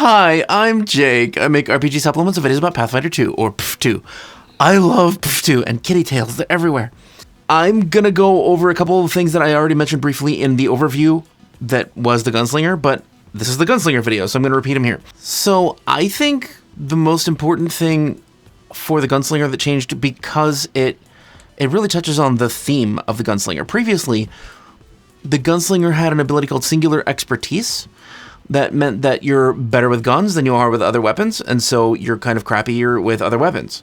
Hi, I'm Jake. I make RPG supplements and videos about Pathfinder 2, or PF2. I love PF2, and kitty tails, they're everywhere. I'm gonna go over a couple of things that I already mentioned briefly in the overview that was the Gunslinger, but this is the Gunslinger video, so I'm gonna repeat them here. So I think the most important thing for the Gunslinger that changed, because it really touches on the theme of the Gunslinger. Previously, the Gunslinger had an ability called Singular Expertise, that meant that you're better with guns than you are with other weapons, and so you're kind of crappier with other weapons.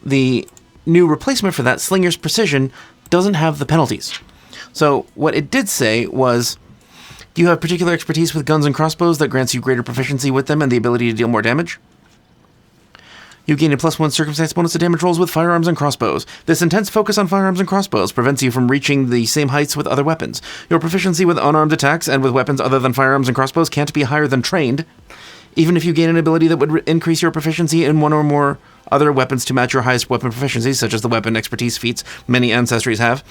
The new replacement for that, Slinger's Precision, doesn't have the penalties. So what it did say was, you have particular expertise with guns and crossbows that grants you greater proficiency with them and the ability to deal more damage. You gain a +1 circumstance bonus to damage rolls with firearms and crossbows. This intense focus on firearms and crossbows prevents you from reaching the same heights with other weapons. Your proficiency with unarmed attacks and with weapons other than firearms and crossbows can't be higher than trained, even if you gain an ability that would increase your proficiency in one or more other weapons to match your highest weapon proficiency, such as the weapon expertise feats many ancestries have.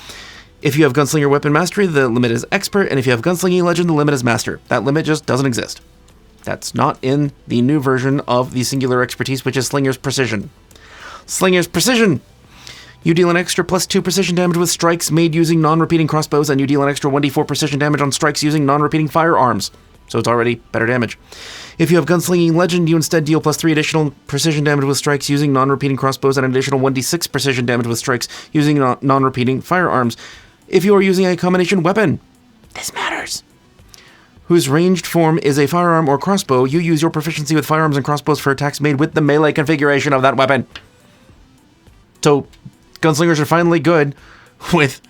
If you have Gunslinger Weapon Mastery, the limit is Expert, and if you have Gunslinging Legend, the limit is Master. That limit just doesn't exist. That's not in the new version of the Singular Expertise, which is Slinger's Precision. Slinger's Precision! You deal an extra +2 precision damage with strikes made using non-repeating crossbows, and you deal an extra 1d4 precision damage on strikes using non-repeating firearms. So it's already better damage. If you have Gunslinging Legend, you instead deal +3 additional precision damage with strikes using non-repeating crossbows and an additional 1d6 precision damage with strikes using non-repeating firearms. If you are using a combination weapon, this matters, whose ranged form is a firearm or crossbow, you use your proficiency with firearms and crossbows for attacks made with the melee configuration of that weapon. So, Gunslingers are finally good with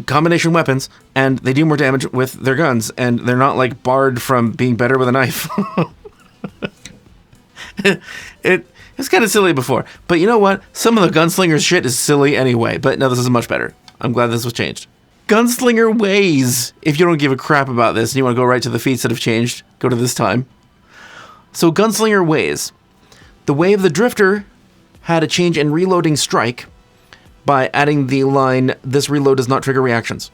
combination weapons, and they do more damage with their guns, and they're not like barred from being better with a knife. It's kind of silly before, but you know what? Some of the Gunslingers shit is silly anyway, but no, this is much better. I'm glad this was changed. Gunslinger Ways. If you don't give a crap about this and you want to go right to the feats that have changed, go to this time. So Gunslinger Ways. The Way of the Drifter had a change in reloading strike by adding the line, this reload does not trigger reactions.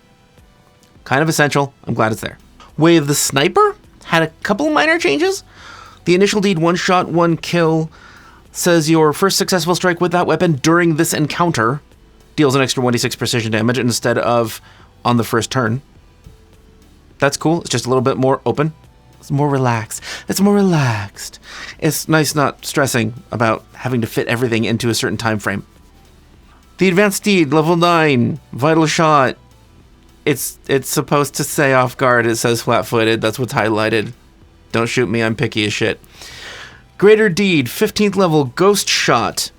Kind of essential. I'm glad it's there. Way of the Sniper had a couple minor changes. The initial deed, 1 shot, 1 kill, says your first successful strike with that weapon during this encounter deals an extra 1d6 precision damage instead of on the first turn. That's cool. It's just a little bit more open. It's more relaxed. It's more relaxed. It's nice not stressing about having to fit everything into a certain time frame. The Advanced Deed, level 9, Vital Shot. It's supposed to say off guard. It says flat-footed. That's what's highlighted. Don't shoot me. I'm picky as shit. Greater Deed, 15th level, Ghost Shot.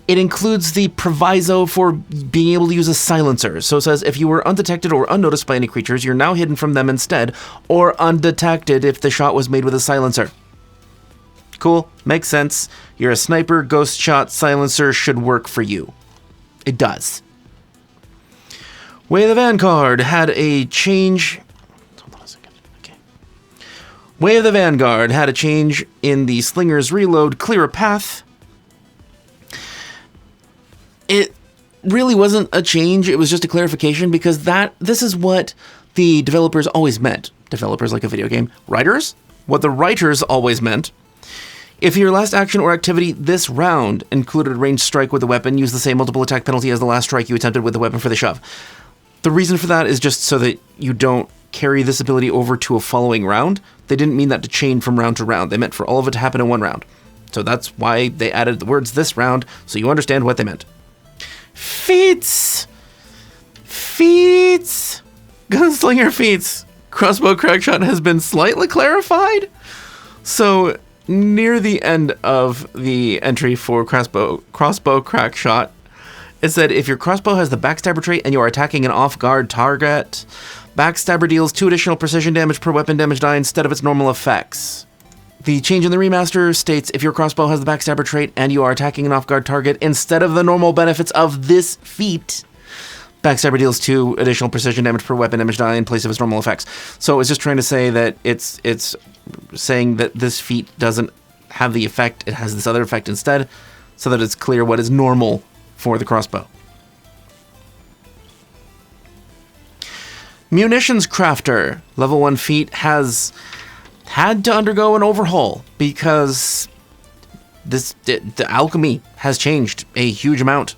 It includes the proviso for being able to use a silencer. So it says, if you were undetected or unnoticed by any creatures, you're now hidden from them instead, or undetected if the shot was made with a silencer. Cool, makes sense. You're a sniper, ghost shot, silencer should work for you. It does. Way of the Vanguard had a change... Hold on a second. Okay. Way of the Vanguard had a change in the Slinger's Reload Clear a Path. It really wasn't a change, it was just a clarification, because this is what the developers always meant. Developers like a video game. Writers? What the writers always meant. If your last action or activity this round included a ranged strike with a weapon, use the same multiple attack penalty as the last strike you attempted with the weapon for the shove. The reason for that is just so that you don't carry this ability over to a following round. They didn't mean that to chain from round to round. They meant for all of it to happen in one round. So that's why they added the words this round, so you understand what they meant. Feats! Feats! Gunslinger Feats! Crossbow Crackshot has been slightly clarified. So, near the end of the entry for Crossbow Crackshot, it said, if your crossbow has the Backstabber trait and you are attacking an off-guard target, Backstabber deals 2 additional precision damage per weapon damage die instead of its normal effects. The change in the remaster states, if your crossbow has the Backstabber trait and you are attacking an off-guard target, instead of the normal benefits of this feat, Backstabber deals 2 additional precision damage per weapon damage die in place of its normal effects. So it's just trying to say that it's saying that this feat doesn't have the effect, it has this other effect instead, so that it's clear what is normal for the crossbow. Munitions Crafter, level 1 feat, has had to undergo an overhaul because the alchemy has changed a huge amount.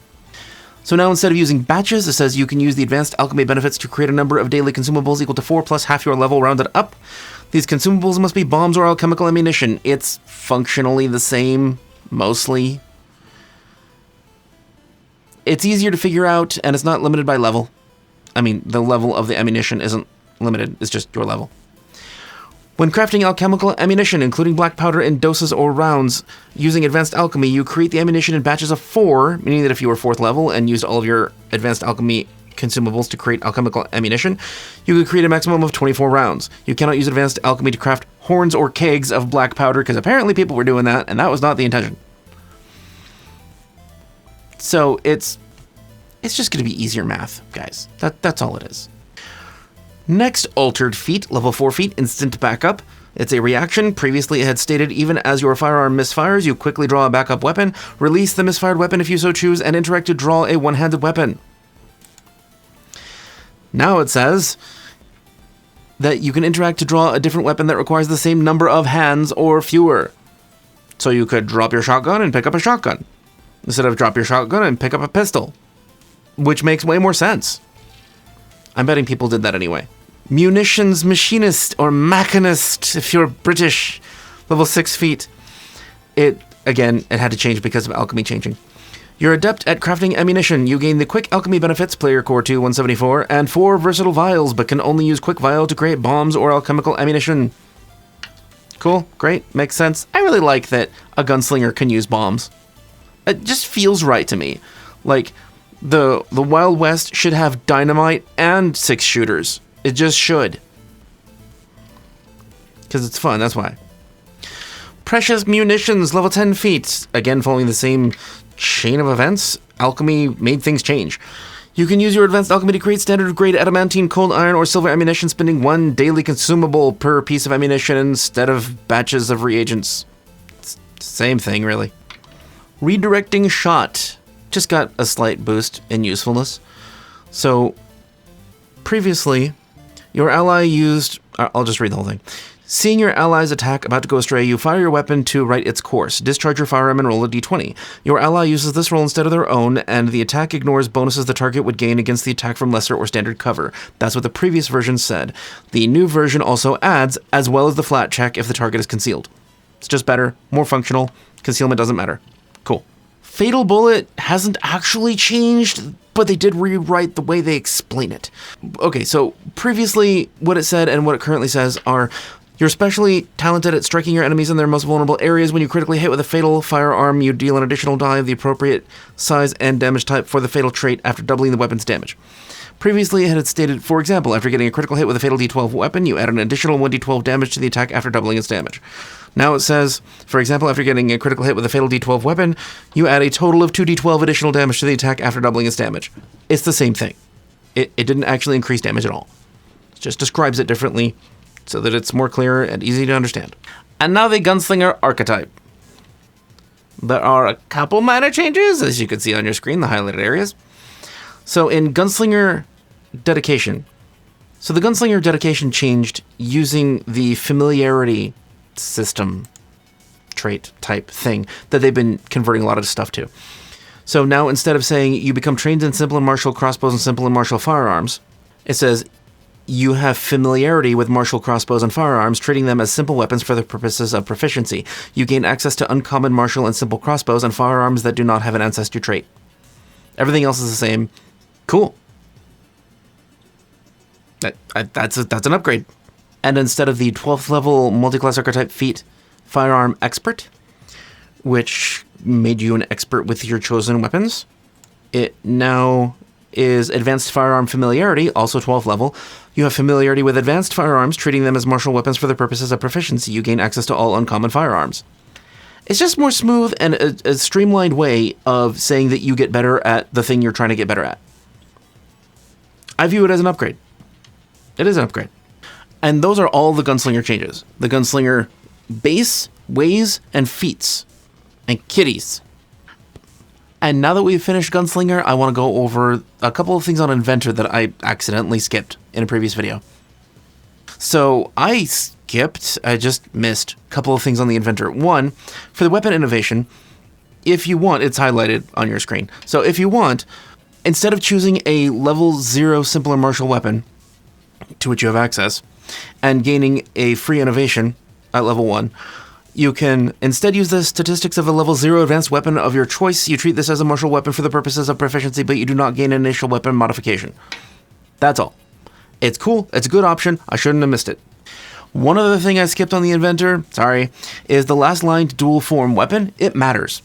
So now instead of using batches, it says you can use the advanced alchemy benefits to create a number of daily consumables equal to 4 plus half your level rounded up. These consumables must be bombs or alchemical ammunition. It's functionally the same, mostly. It's easier to figure out, and it's not limited by level. I mean, the level of the ammunition isn't limited, it's just your level. When crafting alchemical ammunition, including black powder in doses or rounds, using advanced alchemy, you create the ammunition in batches of 4, meaning that if you were 4th level and used all of your advanced alchemy consumables to create alchemical ammunition, you could create a maximum of 24 rounds. You cannot use advanced alchemy to craft horns or kegs of black powder, because apparently people were doing that, and that was not the intention. So it's just going to be easier math, guys. That's all it is. Next altered feat, level 4 feat, instant backup. It's a reaction. Previously it had stated even as your firearm misfires, you quickly draw a backup weapon, release the misfired weapon if you so choose, and interact to draw a one-handed weapon. Now it says that you can interact to draw a different weapon that requires the same number of hands or fewer. So you could drop your shotgun and pick up a shotgun, instead of drop your shotgun and pick up a pistol, which makes way more sense. I'm betting people did that anyway. Munitions machinist or machinist, if you're British, level 6 feat. It had to change because of alchemy changing. You're adept at crafting ammunition. You gain the quick alchemy benefits, player core 2, 174, and 4 versatile vials, but can only use quick vial to create bombs or alchemical ammunition. Cool, great, makes sense. I really like that a gunslinger can use bombs. It just feels right to me. Like, the Wild West should have dynamite and 6 shooters. It just should. Because it's fun, that's why. Precious munitions, level 10 feat. Again, following the same chain of events, alchemy made things change. You can use your advanced alchemy to create standard grade adamantine, cold iron, or silver ammunition, spending 1 daily consumable per piece of ammunition instead of batches of reagents. It's the same thing, really. Redirecting shot. Just got a slight boost in usefulness. So, previously, your ally used... I'll just read the whole thing. Seeing your ally's attack about to go astray, you fire your weapon to right its course. Discharge your firearm and roll a d20. Your ally uses this roll instead of their own, and the attack ignores bonuses the target would gain against the attack from lesser or standard cover. That's what the previous version said. The new version also adds, as well as the flat check if the target is concealed. It's just better, more functional. Concealment doesn't matter. Cool. Fatal Bullet hasn't actually changed, but they did rewrite the way they explain it. Okay, so previously what it said and what it currently says are, you're especially talented at striking your enemies in their most vulnerable areas. When you critically hit with a fatal firearm, you deal an additional die of the appropriate size and damage type for the fatal trait after doubling the weapon's damage. Previously, it had stated, for example, after getting a critical hit with a fatal d12 weapon, you add an additional 1d12 damage to the attack after doubling its damage. Now it says, for example, after getting a critical hit with a fatal d12 weapon, you add a total of 2d12 additional damage to the attack after doubling its damage. It's the same thing. It didn't actually increase damage at all. It just describes it differently so that it's more clear and easy to understand. And now the Gunslinger Archetype. There are a couple minor changes, as you can see on your screen, the highlighted areas. So in Gunslinger Dedication, the Gunslinger Dedication changed using the familiarity system trait type thing that they've been converting a lot of stuff to. So now instead of saying you become trained in simple and martial crossbows and simple and martial firearms, it says you have familiarity with martial crossbows and firearms, treating them as simple weapons for the purposes of proficiency. You gain access to uncommon martial and simple crossbows and firearms that do not have an ancestry trait. Everything else is the same. Cool. That's an upgrade. And instead of the 12th level multi-class archetype feat, Firearm Expert, which made you an expert with your chosen weapons, it now is Advanced Firearm Familiarity, also 12th level. You have familiarity with advanced firearms, treating them as martial weapons for the purposes of proficiency. You gain access to all uncommon firearms. It's just more smooth and a streamlined way of saying that you get better at the thing you're trying to get better at. I view it as an upgrade. It is an upgrade. And those are all the Gunslinger changes. The Gunslinger base, ways, and feats. And kitties. And now that we've finished Gunslinger, I want to go over a couple of things on Inventor that I accidentally skipped in a previous video. So I skipped, I just missed a couple of things on the Inventor. One, for the weapon innovation, if you want, it's highlighted on your screen. So if you want, instead of choosing a level 0 simpler martial weapon to which you have access and gaining a free innovation at level 1, you can instead use the statistics of a level 0 advanced weapon of your choice. You treat this as a martial weapon for the purposes of proficiency, but you do not gain an initial weapon modification. That's all. It's cool. It's a good option. I shouldn't have missed it. One other thing I skipped on the Inventor, is the last line to dual form weapon. It matters.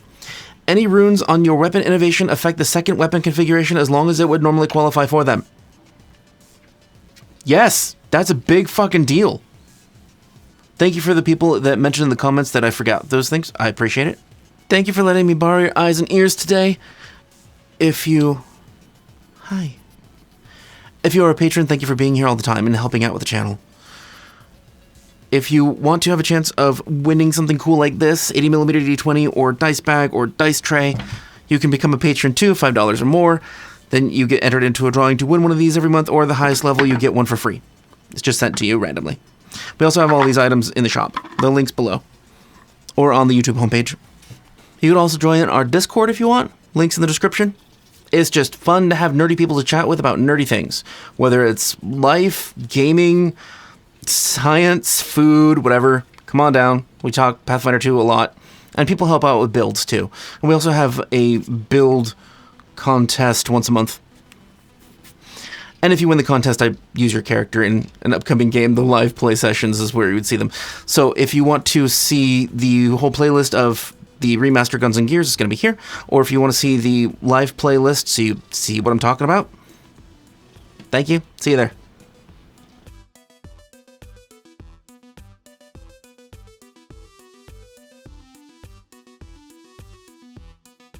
Any runes on your weapon innovation affect the second weapon configuration as long as it would normally qualify for them. Yes, that's a big fucking deal. Thank you for the people that mentioned in the comments that I forgot those things. I appreciate it. Thank you for letting me borrow your eyes and ears today. If you are a patron, thank you for being here all the time and helping out with the channel. If you want to have a chance of winning something cool like this, 80mm D20 or dice bag or dice tray, you can become a patron too, $5 or more. Then you get entered into a drawing to win one of these every month, or the highest level, you get one for free. It's just sent to you randomly. We also have all these items in the shop. The link's below. Or on the YouTube homepage. You can also join our Discord if you want. Links in the description. It's just fun to have nerdy people to chat with about nerdy things. Whether it's life, gaming, science, food, whatever. Come on down. We talk Pathfinder 2 a lot. And people help out with builds too. And we also have a build contest once a month. And if you win the contest, I use your character in an upcoming game. The live play sessions is where you would see them. So if you want to see the whole playlist of the remastered Guns and Gears, it's going to be here. Or if you want to see the live playlist so you see what I'm talking about, thank you. See you there.